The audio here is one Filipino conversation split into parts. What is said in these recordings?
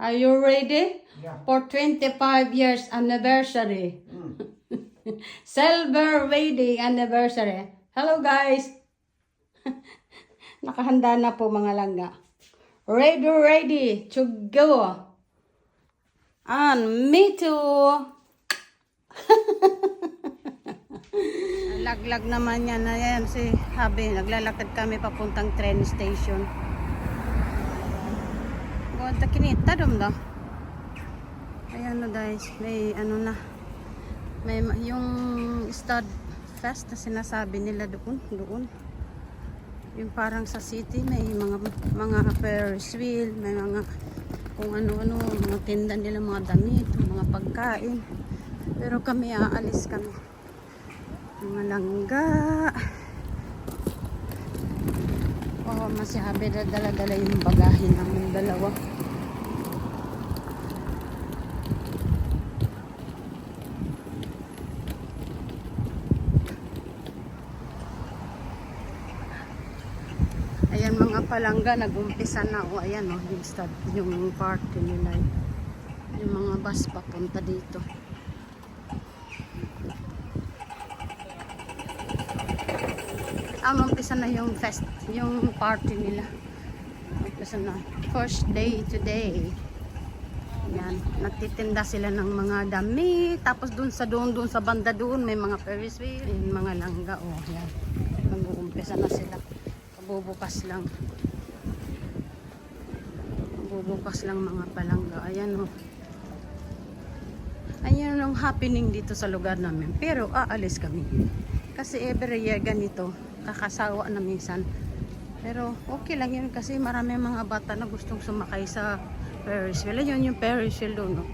Are you ready? Yeah. For 25 years anniversary. Silver wedding anniversary. Hello guys. Nakahanda na po mga langga. Ready to go. And me too. Laglag naman yan. Ayan si Habi. Naglalakad kami papuntang train station. Gawad kinita dum da. Ayan no guys. May ano na. May yung stud fest na sinasabi nila doon. Yung parang sa city may mga Ferris wheel, may mga kung ano-ano, mga tinda nila, mga damit, mga pagkain. Pero kami aalis kami. Mga langga. Oh, masihabi na dala-dala yung bagahin ng dalawa. Ayan mga palangga, nag-umpisa na. O ayan o, yung party nila. Yung mga bus papunta dito. Umpisa na yung yung party nila. Umpisa na. First day today. Ayan, nagtitinda sila ng mga damit. Tapos doon sa banda doon, may mga Ferris wheel. Ayan, mga langga. O, ayan. Nag-uumpisa na sila. Bubukas lang mga palangga. Ayan o. Ayan ang happening dito sa lugar namin. Pero aalis kami. Kasi every year ganito. Kakasawa na minsan. Pero okay lang yun kasi marami mga bata na gustong sumakay sa Ferris wheel. Yun yung Ferris wheel doon. No?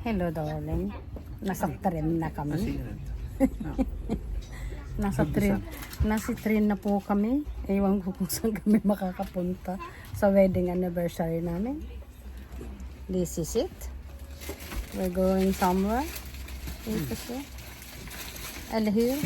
Hello darling. Nasa train na kami. Nasa train na po kami. Ewan ko kung saan kami makakapunta sa wedding anniversary namin. This is it. We're going somewhere. This is it. And here.